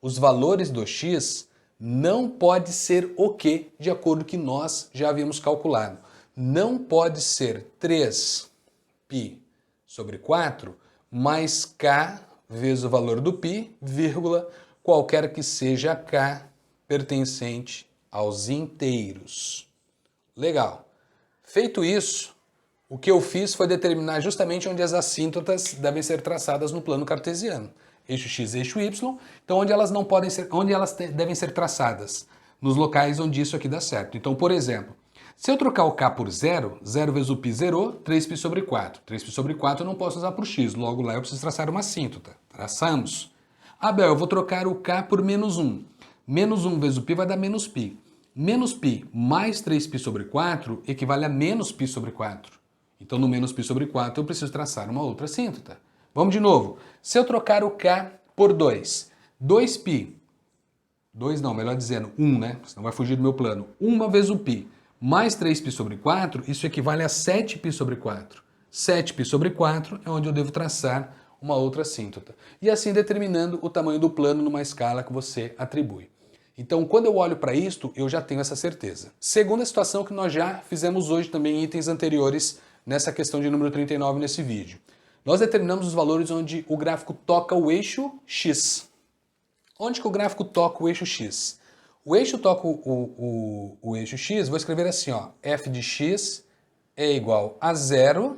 os valores do x não pode ser o que, de acordo com que nós já havíamos calculado. Não pode ser 3π sobre 4 mais k vezes o valor do π, vírgula, qualquer que seja k pertencente aos inteiros. Legal. Feito isso, o que eu fiz foi determinar justamente onde as assíntotas devem ser traçadas no plano cartesiano. Eixo x, eixo y, então onde elas não podem ser, onde elas devem ser traçadas? Nos locais onde isso aqui dá certo. Então, por exemplo, se eu trocar o k por 0, 0 vezes o π zerou, 3π sobre 4. 3π sobre 4 eu não posso usar para o x, logo lá eu preciso traçar uma assíntota. Traçamos. Bel, eu vou trocar o k por menos 1. Menos 1 vezes o π vai dar menos π. Menos π mais 3π sobre 4 equivale a menos π sobre 4. Então, no menos π sobre 4, eu preciso traçar uma outra assíntota. Vamos de novo. Se eu trocar o k por 2, 2π, 2 não, melhor dizendo, 1, né? Senão vai fugir do meu plano. 1 vezes o π mais 3π sobre 4, isso equivale a 7π sobre 4. 7π sobre 4 é onde eu devo traçar uma outra assíntota. E assim determinando o tamanho do plano numa escala que você atribui. Então, quando eu olho para isto, eu já tenho essa certeza. Segunda situação que nós já fizemos hoje também em itens anteriores nessa questão de número 39 nesse vídeo. Nós determinamos os valores onde o gráfico toca o eixo x. Onde que o gráfico toca o eixo x? O eixo toca o eixo x, vou escrever assim, ó, f de x é igual a 0.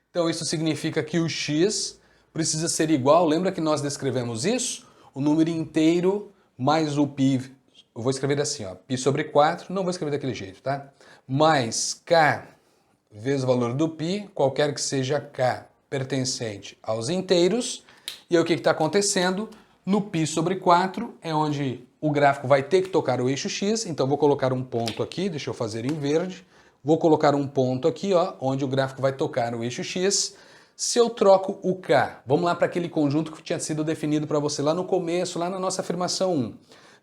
Então isso significa que o x precisa ser igual, lembra que nós descrevemos isso? O número inteiro mais o π, eu vou escrever assim, ó, π sobre 4, não vou escrever daquele jeito, tá? Mais k vezes o valor do π, qualquer que seja k pertencente aos inteiros. E aí o que está acontecendo? No π sobre 4 é onde o gráfico vai ter que tocar o eixo x, então vou colocar um ponto aqui, deixa eu fazer em verde. Vou colocar um ponto aqui, ó, onde o gráfico vai tocar o eixo x. Se eu troco o k, vamos lá para aquele conjunto que tinha sido definido para você lá no começo, lá na nossa afirmação 1.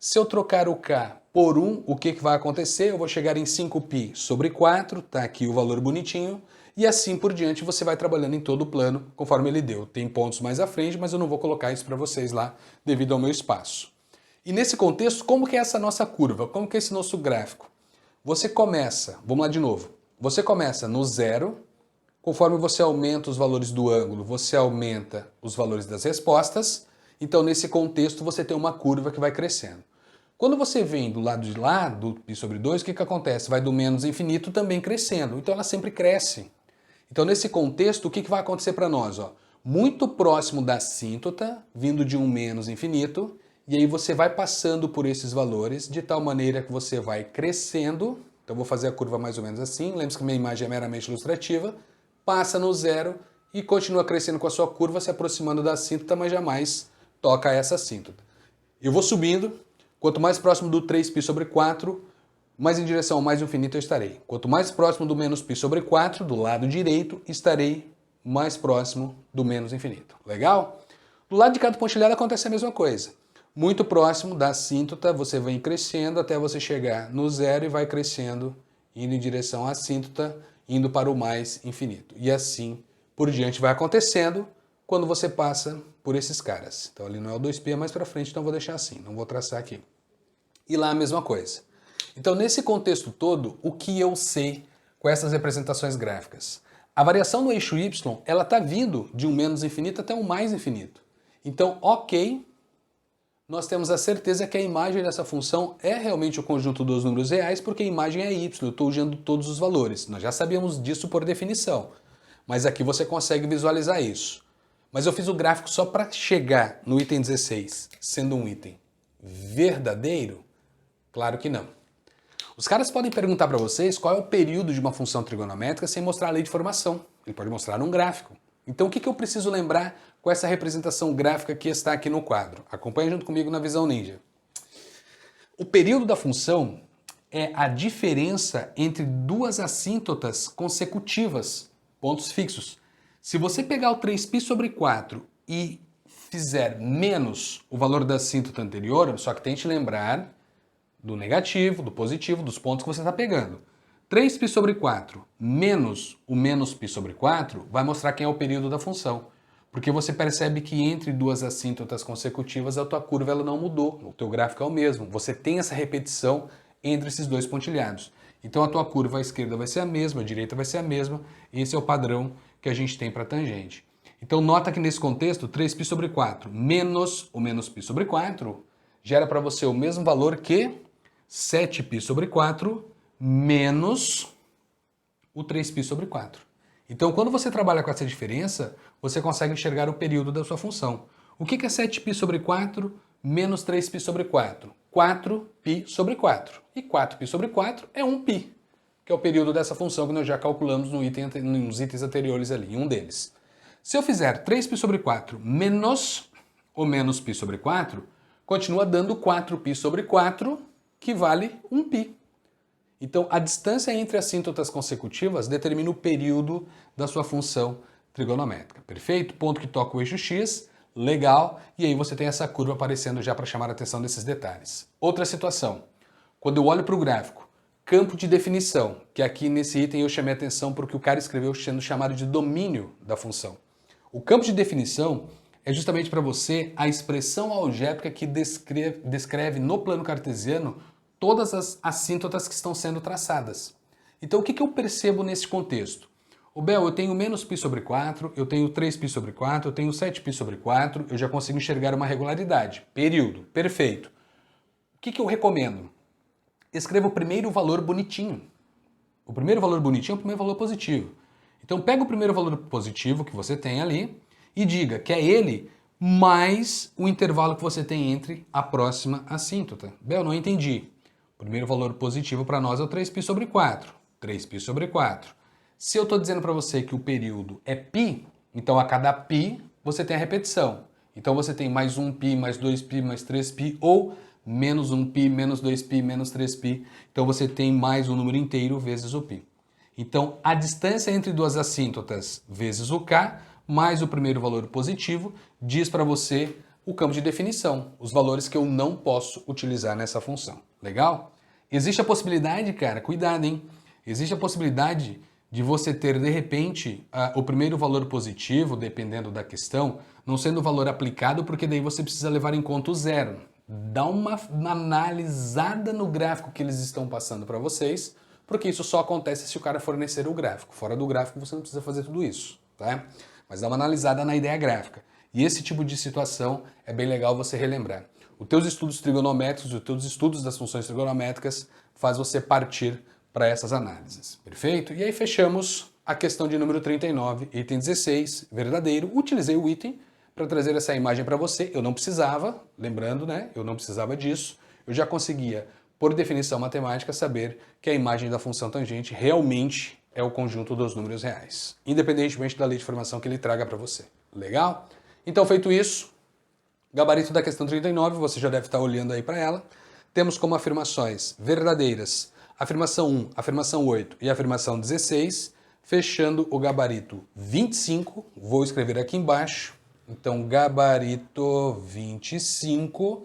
Se eu trocar o k por 1, o que vai acontecer? Eu vou chegar em 5π sobre 4, tá aqui o valor bonitinho, e assim por diante você vai trabalhando em todo o plano, conforme ele deu. Tem pontos mais à frente, mas eu não vou colocar isso para vocês lá, devido ao meu espaço. E nesse contexto, como que é essa nossa curva? Como que é esse nosso gráfico? Você começa, vamos lá de novo, você começa no 0, conforme você aumenta os valores do ângulo, você aumenta os valores das respostas, então nesse contexto você tem uma curva que vai crescendo. Quando você vem do lado de lá, do π sobre 2, o que acontece? Vai do menos infinito também crescendo, então ela sempre cresce. Então nesse contexto, o que vai acontecer para nós? Ó? Muito próximo da assíntota, vindo de um menos infinito, e aí você vai passando por esses valores de tal maneira que você vai crescendo. Então vou fazer a curva mais ou menos assim, lembre-se que minha imagem é meramente ilustrativa, passa no 0 e continua crescendo com a sua curva, se aproximando da assíntota, mas jamais toca essa assíntota. Eu vou subindo, quanto mais próximo do 3π sobre 4, mais em direção ao mais infinito eu estarei. Quanto mais próximo do menos π sobre 4, do lado direito, estarei mais próximo do menos infinito. Legal? Do lado de cada pontilhada acontece a mesma coisa. Muito próximo da assíntota, você vem crescendo até você chegar no 0 e vai crescendo, indo em direção à assíntota, indo para o mais infinito. E assim por diante vai acontecendo quando você passa por esses caras. Então ali não é o 2π, é mais para frente, então vou deixar assim, não vou traçar aqui. E lá a mesma coisa. Então nesse contexto todo, o que eu sei com essas representações gráficas? A variação no eixo y, ela está vindo de um menos infinito até um mais infinito. Então, ok, nós temos a certeza que a imagem dessa função é realmente o conjunto dos números reais, porque a imagem é y, eu estou usando todos os valores. Nós já sabíamos disso por definição, mas aqui você consegue visualizar isso. Mas eu fiz o gráfico só para chegar no item 16, sendo um item verdadeiro? Claro que não. Os caras podem perguntar para vocês qual é o período de uma função trigonométrica sem mostrar a lei de formação. Ele pode mostrar um gráfico. Então o que eu preciso lembrar com essa representação gráfica que está aqui no quadro? Acompanhe junto comigo na visão ninja. O período da função é a diferença entre duas assíntotas consecutivas, pontos fixos. Se você pegar o 3π sobre 4 e fizer menos o valor da assíntota anterior, só que tente lembrar do negativo, do positivo, dos pontos que você está pegando. 3π sobre 4 menos o menos π sobre 4 vai mostrar quem é o período da função. Porque você percebe que entre duas assíntotas consecutivas a tua curva ela não mudou, o teu gráfico é o mesmo. Você tem essa repetição entre esses dois pontilhados. Então a tua curva à esquerda vai ser a mesma, a direita vai ser a mesma. Esse é o padrão que a gente tem para tangente. Então nota que nesse contexto, 3π sobre 4 menos o menos π sobre 4 gera para você o mesmo valor que 7π sobre 4 menos o 3π sobre 4. Então, quando você trabalha com essa diferença, você consegue enxergar o período da sua função. O que é 7π sobre 4 menos 3π sobre 4? 4π sobre 4. E 4π sobre 4 é 1π, que é o período dessa função que nós já calculamos nos itens anteriores ali, em um deles. Se eu fizer 3π sobre 4 menos o menos π sobre 4, continua dando 4π sobre 4, que vale 1π. Então, a distância entre assíntotas consecutivas determina o período da sua função trigonométrica. Perfeito? Ponto que toca o eixo x, legal, e aí você tem essa curva aparecendo já para chamar a atenção desses detalhes. Outra situação, quando eu olho para o gráfico, campo de definição, que aqui nesse item eu chamei a atenção porque o cara escreveu sendo chamado de domínio da função. O campo de definição é justamente para você a expressão algébrica que descreve no plano cartesiano todas as assíntotas que estão sendo traçadas. Então o que eu percebo nesse contexto? Bel, eu tenho menos π sobre 4, eu tenho 3π sobre 4, eu tenho 7π sobre 4, eu já consigo enxergar uma regularidade. Período, perfeito. O que eu recomendo? Escreva o primeiro valor bonitinho. O primeiro valor bonitinho é o primeiro valor positivo. Então pega o primeiro valor positivo que você tem ali e diga que é ele mais o intervalo que você tem entre a próxima assíntota. Bel, não entendi. O primeiro valor positivo para nós é o 3π sobre 4. 3π sobre 4. Se eu estou dizendo para você que o período é π, então a cada π você tem a repetição. Então você tem mais 1π, mais 2π, mais 3π, ou menos 1π, menos 2π, menos 3π. Então você tem mais um número inteiro vezes o π. Então a distância entre duas assíntotas vezes o k, mais o primeiro valor positivo, diz para você o campo de definição, os valores que eu não posso utilizar nessa função. Legal? Existe a possibilidade, cara, cuidado, hein? Existe a possibilidade de você ter, de repente, o primeiro valor positivo, dependendo da questão, não sendo o valor aplicado, porque daí você precisa levar em conta o zero. Dá uma analisada no gráfico que eles estão passando para vocês, porque isso só acontece se o cara fornecer o gráfico. Fora do gráfico você não precisa fazer tudo isso, tá? Mas dá uma analisada na ideia gráfica. E esse tipo de situação é bem legal você relembrar. Os teus estudos trigonométricos, os teus estudos das funções trigonométricas faz você partir para essas análises. Perfeito? E aí fechamos a questão de número 39, item 16, verdadeiro. Utilizei o item para trazer essa imagem para você. Eu não precisava, lembrando, né? Eu não precisava disso. Eu já conseguia, por definição matemática, saber que a imagem da função tangente realmente é o conjunto dos números reais, independentemente da lei de formação que ele traga para você. Legal? Então, feito isso, gabarito da questão 39, você já deve estar olhando aí para ela. Temos como afirmações verdadeiras afirmação 1, afirmação 8 e afirmação 16, fechando o gabarito 25, vou escrever aqui embaixo, então gabarito 25,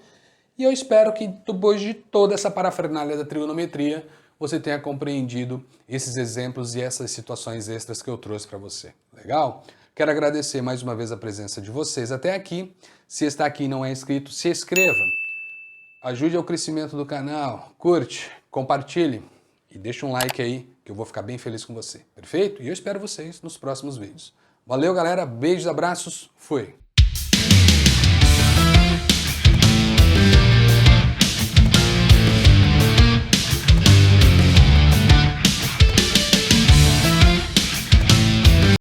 e eu espero que depois de toda essa parafernália da trigonometria, você tenha compreendido esses exemplos e essas situações extras que eu trouxe para você. Legal? Quero agradecer mais uma vez a presença de vocês até aqui. Se está aqui e não é inscrito, se inscreva. Ajude ao crescimento do canal, curte, compartilhe e deixa um like aí que eu vou ficar bem feliz com você. Perfeito? E eu espero vocês nos próximos vídeos. Valeu, galera. Beijos, abraços. Fui.